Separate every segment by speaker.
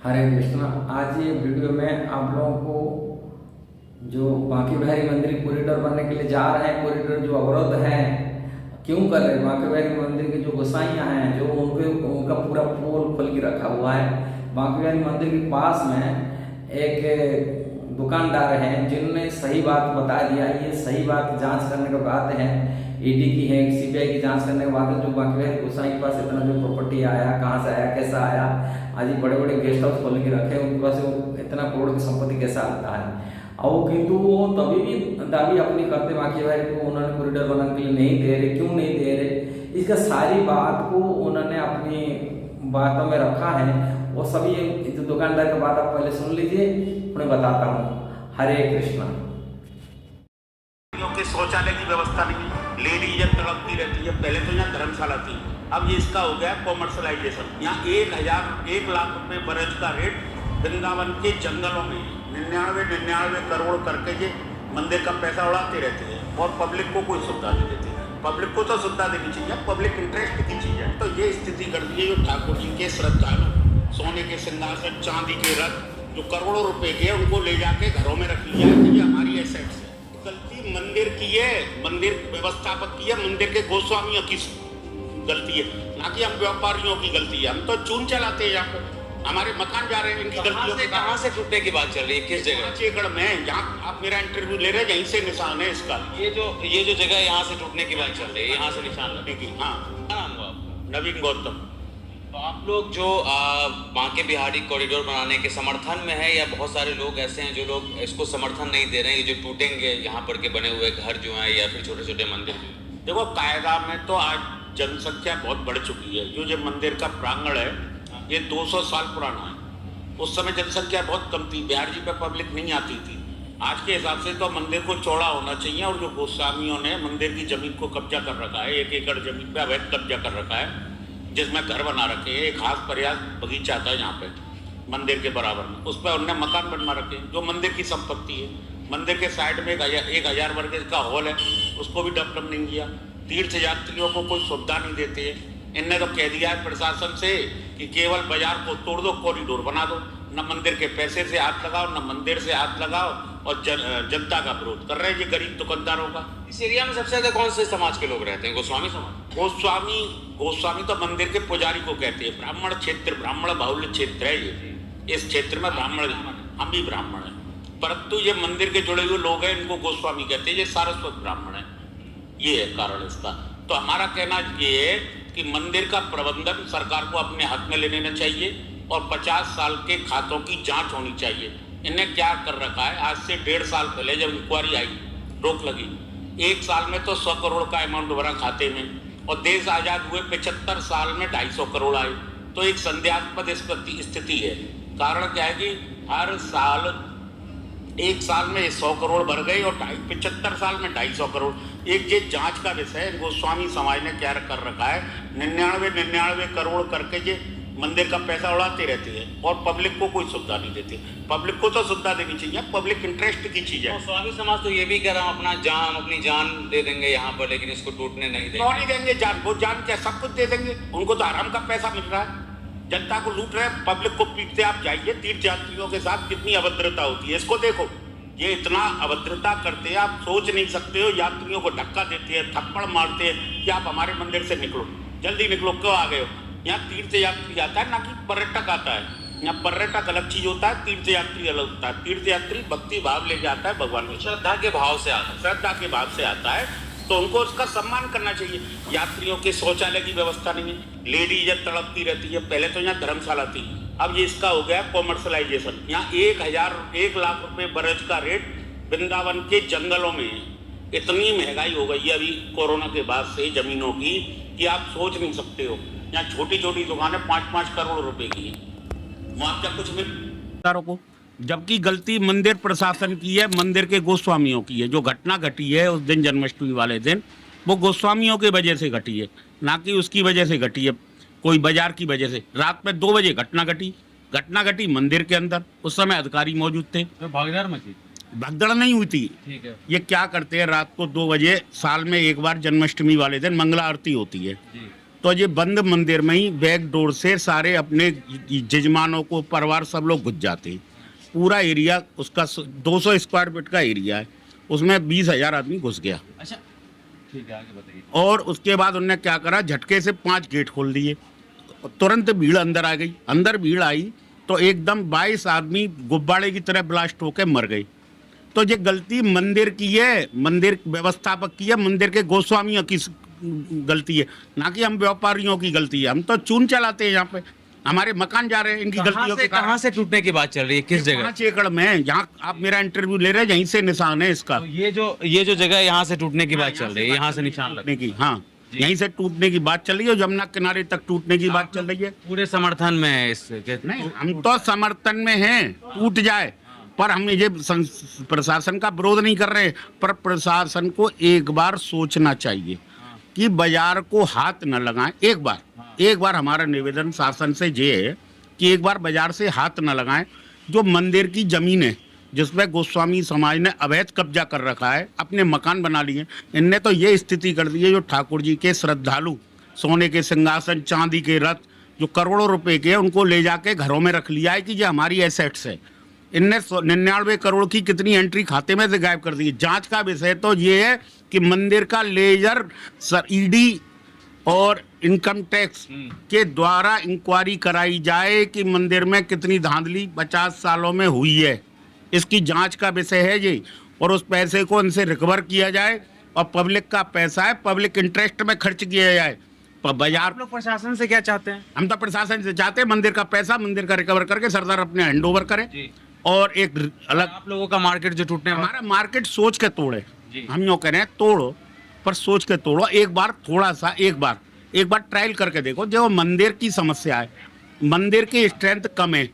Speaker 1: हरे कृष्णा। आज ये वीडियो में आप लोगों को जो बांके बिहारी मंदिर कॉरिडोर बनने के लिए जा रहे हैं, कॉरिडोर जो अवरुद्ध है क्यों कर रहे हैं, बांके बिहारी मंदिर के जो गोसाइयाँ हैं जो उनका पूरा पोल खोल के रखा हुआ है। बांके बिहारी मंदिर के पास में एक दुकानदार हैं जिन्होंने सही बात बता दिया। ये सही बात जांच करने के बाद है, ईडी की है, सीबीआई की जांच करने के बाद है जो बांके बिहारी गोसाई के पास इतना जो प्रॉपर्टी आया, कहाँ से आया, कैसा आया, आज बड़े बड़े गेस्ट हाउस खोल के रखे, उनके पास इतना करोड़ की संपत्ति कैसा आता है। और किंतु वो तभी भी दावी अपनी करते बांके बिहारी को उन्होंने कॉरिडोर बनाने के लिए नहीं दे रहे। क्यों नहीं दे रहे, इसका सारी बात को उन्होंने अपनी बातों में रखा है। वो सभी जो दुकानदार की बात आप पहले सुन लीजिए, उन्हें बताता हूँ। हरे कृष्णा।
Speaker 2: के शौचालय की व्यवस्था नहीं है, लेडीज तड़पती रहती है। पहले तो यहाँ धर्मशाला थी, अब ये इसका हो गया कॉमर्शलाइजेशन। यहाँ 1 लाख रुपए बरस का रेट वृंदावन के जंगलों में 99 करोड़ करके ये मंदिर का पैसा उड़ाते रहते हैं और पब्लिक को कोई सुविधा नहीं देते। पब्लिक को तो सुविधा देनी चाहिए, पब्लिक इंटरेस्ट की चीज है। तो ये स्थिति कर दी है जो ठाकुर जी के श्रद्धालु सोने के सिंहासन, चांदी के रथ जो करोड़ों रुपए के, उनको ले जाके घरों में रख लिया है। ये हमारी एसेट्स है। गलती मंदिर की है, मंदिर व्यवस्थापक की है, मंदिर के गोस्वामियों की गलती है, ना कि हम व्यापारियों की गलती है। हम तो चून चलाते हैं यहाँ पे, हमारे मकान जा रहे हैं इनकी गलतियों से।
Speaker 3: कहाँ से टूटने की बात चल रही है, किस जगह?
Speaker 2: 5 एकड़ में, जहाँ आप मेरा इंटरव्यू ले रहे हैं, यहीं से निशान है इसका।
Speaker 3: ये जो जगह यहाँ से टूटने की बात चल रही है, यहाँ से निशान लगने की।
Speaker 2: हाँ,
Speaker 3: क्या नाम हुआ आपका?
Speaker 2: नवीन गौतम।
Speaker 3: तो आप लोग जो बांके बिहारी कॉरिडोर बनाने के समर्थन में है, या बहुत सारे लोग ऐसे हैं जो लोग इसको समर्थन नहीं दे रहे हैं, ये जो टूटेंगे यहाँ पर के बने हुए घर जो हैं या फिर छोटे छोटे मंदिर जो हैं?
Speaker 2: देखो, कायदा में तो आज जनसंख्या बहुत बढ़ चुकी है। जो मंदिर का प्रांगण है ये 200 साल पुराना है। उस समय जनसंख्या बहुत कम थी, बिहार जी पे पब्लिक नहीं आती थी। आज के हिसाब से तो मंदिर को चौड़ा होना चाहिए। और जो गोस्वामियों ने मंदिर की जमीन को कब्जा कर रखा है, 1 एकड़ जमीन पे अवैध कब्जा कर रखा है, जिसमें घर बना रखे हैं। एक खास प्रयास बगीचा था यहाँ पे मंदिर के बराबर में, उस पर उन्होंने मकान बनवा रखे जो मंदिर की संपत्ति है। मंदिर के साइड में 1000 वर्ग का हॉल है, उसको भी डेवलप नहीं किया। तीर्थ यात्रियों को कोई सुविधा नहीं देते हैं। इनने तो कह दिया है प्रशासन से कि केवल बाजार को तोड़ दो, कॉरिडोर बना दो। न मंदिर के पैसे से हाथ लगाओ, न मंदिर से हाथ लगाओ, और जनता का विरोध कर रहे हैं ये गरीब दुकानदारों का।
Speaker 3: इस एरिया में सबसे ज्यादा कौन से समाज के लोग रहते हैं? गोस्वामी समाज।
Speaker 2: गोस्वामी तो मंदिर के पुजारी को कहते हैं। ब्राह्मण क्षेत्र, ब्राह्मण बाहुल्य क्षेत्र है ये। इस क्षेत्र में ब्राह्मण, हम भी ब्राह्मण हैं, परंतु ये मंदिर के जुड़े हुए लोग हैं, इनको गोस्वामी कहते हैं। ये सारस्वत ब्राह्मण है, ये है कारण इसका। तो हमारा कहना ये है कि मंदिर का प्रबंधन सरकार को अपने हाथ में ले लेना चाहिए और 50 साल के खातों की जांच होनी चाहिए। इन्हें क्या कर रखा है, आज से 1.5 साल पहले जब इंक्वायरी आई, रोक लगी, 1 साल में तो 100 करोड़ का अमाउंट भरा खाते में, और देश आजाद हुए 75 साल में 250 करोड़ आए। तो एक संदेहास्पद स्थिति है। कारण क्या है कि हर साल 1 साल में 100 करोड़ भर गए और 75 साल में 250 करोड़। एक ये जांच का विषय है। गोस्वामी समाज ने क्या कर रखा है, 99 करोड़ करके ये मंदिर का पैसा उड़ाते रहते हैं और पब्लिक को कोई सुविधा नहीं देते। पब्लिक को तो सुविधा देनी चाहिए, पब्लिक इंटरेस्ट की चीज है।
Speaker 3: गोस्वामी समाज तो ये भी कह रहा हूँ अपनी जान दे देंगे यहाँ पर, लेकिन इसको टूटने नहीं देंगे।
Speaker 2: क्यों नहीं देंगे जान? वो जान क्या सब कुछ दे देंगे? उनको तो आराम का पैसा मिल रहा है, जनता को लूट रहे हैं, पब्लिक को पीटते। आप जाइए तीर्थ यात्रियों के साथ कितनी अभद्रता होती है, इसको देखो। ये इतना अभद्रता करते हैं, आप सोच नहीं सकते हो। यात्रियों को धक्का देते हैं, थप्पड़ मारते हैं कि आप हमारे मंदिर से निकलो, जल्दी निकलो, क्यों आ गए हो? यहाँ तीर्थ यात्री आता है, ना कि पर्यटक आता है। यहाँ पर्यटक अलग चीज होता है, तीर्थ यात्री अलग होता है। तीर्थ यात्री भक्ति भाव ले जाता है, भगवान में
Speaker 3: श्रद्धा के भाव से आता है,
Speaker 2: श्रद्धा के भाव से आता है, तो उनको उसका सम्मान करना चाहिए। यात्रियों के शौचालय की व्यवस्था नहीं है, लेडीज तड़पती रहती है। पहले तो यहाँ धर्मशाला थी, अब ये इसका हो गया कॉमर्शलाइजेशन। यहाँ 1 लाख रुपए बरस का रेट वृंदावन के जंगलों में है। इतनी महंगाई हो गई है अभी कोरोना के बाद से जमीनों की कि आप सोच नहीं सकते हो। यहाँ छोटी छोटी दुकानें 5-5 करोड़ रुपए की है, मुआवजा कुछ मिल को, जबकि गलती मंदिर प्रशासन की है, मंदिर के गोस्वामियों की है। जो घटना घटी है उस दिन जन्माष्टमी वाले दिन, वो गोस्वामियों की वजह से घटी है, ना कि उसकी वजह से घटी है, कोई बाजार की वजह से। रात में 2 बजे घटना घटी मंदिर के अंदर। उस समय अधिकारी मौजूद थे।
Speaker 3: तो भागदड़ मची,
Speaker 2: भगदड़ नहीं हुई थी।
Speaker 3: ठीक है।
Speaker 2: ये क्या करते हैं, रात को 2 बजे साल में एक बार जन्माष्टमी वाले दिन मंगला आरती होती है,
Speaker 4: तो ये बंद मंदिर में ही बैक डोर से सारे अपने जजमानों को परिवार सब लोग घुस जाते हैं। पूरा एरिया उसका 200 स्क्वायर फीट का एरिया है, उसमें 20,000 आदमी घुस गया।
Speaker 3: अच्छा ठीक है, आगे बताइए।
Speaker 4: और उसके बाद उन्होंने क्या करा, झटके से 5 गेट खोल दिए, तुरंत भीड़ अंदर आ गई। अंदर भीड़ आई तो एकदम 22 आदमी गुब्बारे की तरह ब्लास्ट होकर मर गए। तो ये गलती मंदिर की है, मंदिर व्यवस्थापक की है, मंदिर के गोस्वामियों की गलती है, ना कि हम व्यापारियों की गलती है। हम तो चून चलाते हैं, यहाँ पे हमारे मकान जा रहे हैं इनकी गलतियों के कारण।
Speaker 3: कहाँ से टूटने की बात चल रही है, किस जगह?
Speaker 4: 5 एकड़ में, जहाँ आप मेरा इंटरव्यू ले रहे हैं, यहीं से निशान है इसका।
Speaker 3: तो ये जो जगह यहाँ से टूटने की बात चल रही है, यहाँ से निशान लगने
Speaker 4: की, हाँ यहीं से टूटने की बात चल रही है, जमुना किनारे तक टूटने की बात चल रही है।
Speaker 3: पूरे समर्थन में है इसके?
Speaker 4: नहीं, हम तो समर्थन में हैं, टूट जाए, पर हम ये प्रशासन का विरोध नहीं कर रहे, पर प्रशासन को एक बार सोचना चाहिए कि बाजार को हाथ न लगाएं। एक बार हमारा निवेदन शासन से ये है कि एक बार बाजार से हाथ न लगाएं। जो मंदिर की जमीन है जिसमें गोस्वामी समाज ने अवैध कब्जा कर रखा है, अपने मकान बना लिए, इनने तो ये स्थिति कर दी है, जो ठाकुर जी के श्रद्धालु सोने के सिंहासन, चांदी के रथ, जो करोड़ों रुपए के, उनको ले जाके घरों में रख लिया है कि ये हमारी एसेट्स है। इनने 99 करोड़ की कितनी एंट्री खाते में से गायब कर दी। जांच का विषय तो ये है कि मंदिर का लेजर ईडी और इनकम टैक्स के द्वारा इंक्वायरी कराई जाए कि मंदिर में कितनी धांधली 50 सालों में हुई है, इसकी जांच का विषय है ये। और उस पैसे को इनसे रिकवर किया जाए, और पब्लिक का पैसा है, पब्लिक इंटरेस्ट में खर्च किया जाए। बाजार,
Speaker 3: आप लोग प्रशासन से क्या चाहते हैं?
Speaker 4: हम तो प्रशासन से चाहते हैं मंदिर का पैसा, मंदिर का रिकवर करके सरदार अपने हैंड ओवर करे। और एक अलग
Speaker 3: आप लोगों का मार्केट जो टूटने,
Speaker 4: हमारा मार्केट सोच के तोड़े, हम यूँ कह रहे हैं तोड़ो, पर सोच के तोड़ो। एक बार थोड़ा सा एक बार ट्रायल करके देखो। जो मंदिर की समस्या है, मंदिर की स्ट्रेंथ कम है,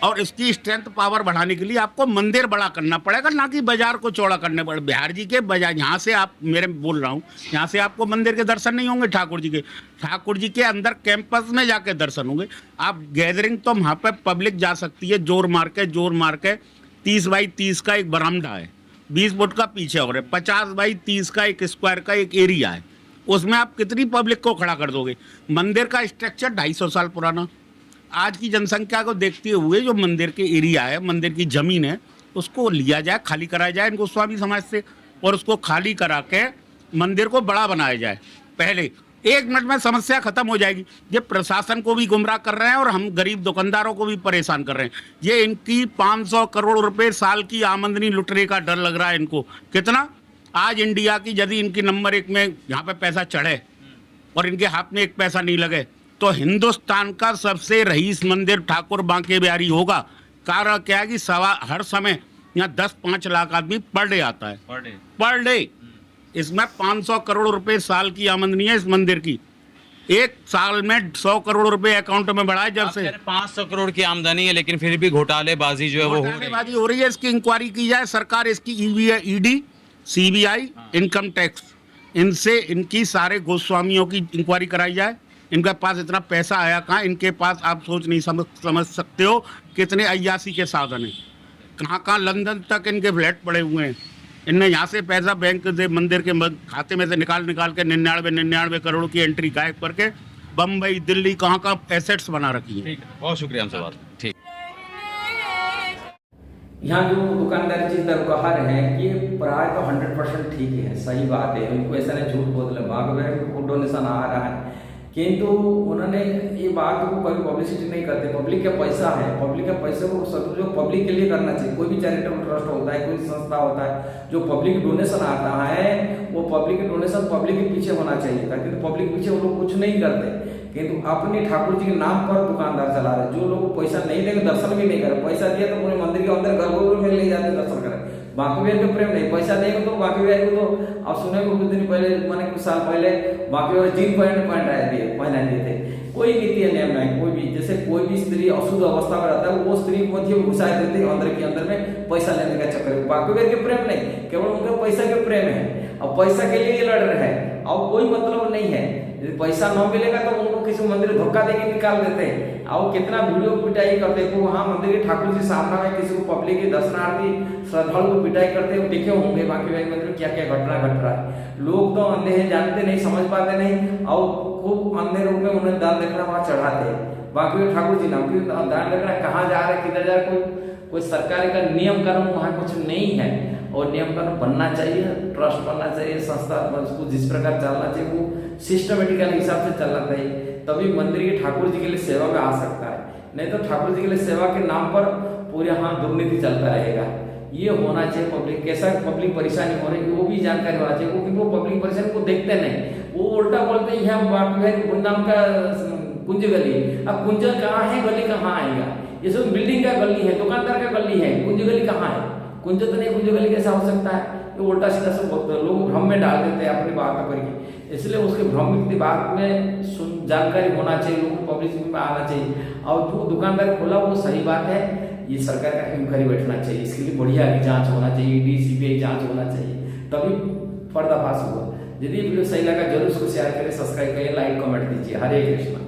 Speaker 4: और इसकी स्ट्रेंथ पावर बढ़ाने के लिए आपको मंदिर बड़ा करना पड़ेगा, ना कि बाजार को चौड़ा करने पड़े। बिहार जी के बाजार, यहाँ से आप, मेरे बोल रहा हूँ, यहाँ से आपको मंदिर के दर्शन नहीं होंगे ठाकुर जी के अंदर कैंपस में जाके दर्शन होंगे। आप गैदरिंग तो वहाँ पे पब्लिक जा सकती है, जोर मार के 30 बाई 30 का एक बरामदा है, 20 फुट का पीछे हो रहा है, 50 बाई 30 का एक स्क्वायर का एक एरिया है, उसमें आप कितनी पब्लिक को खड़ा कर दोगे? मंदिर का स्ट्रक्चर 250 साल पुराना, आज की जनसंख्या को देखते हुए जो मंदिर के एरिया है, मंदिर की जमीन है, उसको लिया जाए, खाली कराया जाए इनको गोस्वामी समाज से, और उसको खाली करा के मंदिर को बड़ा बनाया जाए। पहले 1 मिनट में समस्या खत्म हो जाएगी। ये प्रशासन को भी गुमराह कर रहे हैं और हम गरीब दुकानदारों को भी परेशान कर रहे हैं। ये इनकी 500 करोड़ रुपए साल की आमदनी लुटने का डर लग रहा है इनको। कितना? आज इंडिया की यदि इनकी नंबर 1 में यहाँ पे पैसा चढ़े और इनके हाथ में 1 पैसा नहीं लगे, तो हिंदुस्तान का सबसे रईस मंदिर ठाकुर बांके बिहारी होगा। कारण क्या है कि हर समय यहाँ 10-5 लाख आदमी पर डे आता है, पर डे। इसमें 500 करोड़ रुपए साल की आमदनी है इस मंदिर की। एक साल में 100 करोड़ रुपए अकाउंट में बढ़ा है जब से।
Speaker 3: 500 करोड़ की आमदनी है, लेकिन फिर भी घोटालेबाजी जो है वो
Speaker 4: हो रही है। इसकी इंक्वायरी की जाए सरकार, इसकी ईडी, सीबीआई, इनकम टैक्स, इनसे इनकी सारे गोस्वामियों की इंक्वायरी कराई जाए। इनके पास इतना पैसा आया कहाँ? इनके पास आप सोच नहीं समझ सकते हो कितने अय्यासी के साधन हैं। कहाँ लंदन तक इनके फ्लैट पड़े हुए हैं। इनने यहाँ से पैसा बैंक से, मंदिर के खाते में से निकाल के 99 करोड़ की एंट्री गायब करके बम्बई, दिल्ली, कहाँ एसेट्स बना रखी है।
Speaker 3: बहुत शुक्रिया हमसे बात। ठीक,
Speaker 1: यहाँ जो दुकानदार जी दरगाह है कि प्राय तो 100% ठीक है, सही बात है, उनको ऐसा नहीं झूठ बोल रहे, भाग डोनेशन आ रहा है, किंतु उन्होंने ये बात को कभी पब्लिसिटी नहीं करते। पब्लिक का पैसा है, पब्लिक के पैसे को सदुपयोग पब्लिक के लिए करना चाहिए। कोई भी चैरिटेबल ट्रस्ट होता है, कोई संस्था होता है, जो पब्लिक डोनेशन आता है, वो पब्लिक डोनेशन पब्लिक के पीछे होना चाहिए, ताकि तो पब्लिक पीछे वो लोग कुछ नहीं करते, किंतु अपने ठाकुर जी के नाम पर दुकानदार चला रहे। जो लोग पैसा नहीं देंगे, दर्शन भी नहीं करे, पैसा दिया तो पूरे मंदिर के अंदर गर्भगृह में ले जाते दर्शन करें। बांके बिहारी के प्रेम नहीं, पैसा देंगे तो बांके बिहारी को तो आप सुने कुछ दिन पहले, माने कुछ साल पहले बांके बिहारी जीन पहना दिए थे। कोई नीति नियम नहीं, कोई भी, जैसे कोई भी स्त्री अशुद्ध अवस्था में रहता है, वो स्त्री को मध्य घुसा देते हैं अंदर के अंदर में पैसा लेने का चक्कर। बांके बिहारी के प्रेम नहीं, केवल उनका पैसा के प्रेम है, और पैसा के लिए ये लड़ रहे हैं, और कोई मतलब नहीं है। यदि पैसा न मिलेगा तो उनको किसी मंदिर धोखा देके निकाल देते हैं, और कितना वीडियो पिटाई करते हैं। वहाँ मंदिर के ठाकुर जी सामना में किसी को पब्लिक के दर्शनार्थी श्रद्धालु को पिटाई करते हुए देखे होंगे बांके बिहारी मंदिर में क्या क्या घटना घट रहा है। लोग तो अंधे हैं, जानते नहीं, समझ पाते नहीं, और खूब अंधे रूप में उन्हें दान दक्षिणा वहाँ चढ़ाते। बाकी ठाकुर जी नाम की दान दक्षिणा कहाँ जा रहा है, किधर जा रहा है, कोई सरकारी का नियम कानून वहाँ कुछ नहीं है। और नियम कानून बनना चाहिए, ट्रस्ट बनना चाहिए, संस्था उसको जिस प्रकार चलना चाहिए वो सिस्टमेटिकल हिसाब से चलना चाहिए, तभी मंदिर के ठाकुर जी के लिए सेवा में आ सकता है। नहीं तो ठाकुर जी के लिए सेवा के नाम पर पूरे यहाँ दुर्नीति चलता रहेगा। ये होना चाहिए। पब्लिक कैसा पब्लिक परेशानी हो रही है वो भी जानकारी होना चाहिए, क्योंकि वो पब्लिक परेशानी को देखते नहीं, वो उल्टा बोलते हैं यहाँ बाकी है नाम का कुंज गली। अब कुंज कहाँ है, गली कहाँ आएगा? ये सब बिल्डिंग का गली है, दुकानदार का गली है, कुंज गली कहाँ है? कुंज तो नहीं, कुंज गली कैसा हो सकता है? ये उल्टा सीधा सब लोग भ्रम में डाल देते हैं अपनी बात करके। इसलिए उसके भ्रम की बात में जानकारी होना चाहिए, लोगों को पब्लिक में आना चाहिए। और जो दुकानदार खोला वो सही बात है, ये सरकार का इंक्वायरी बैठना चाहिए, इसके लिए बढ़िया की जांच होना चाहिए, ईडी सीबीआई जांच होना चाहिए, तभी पर्दाफाश होगा। यदि वीडियो सही लगा जरूर उसको शेयर करें, सब्सक्राइब करें, लाइक कमेंट दीजिए। हरे कृष्ण।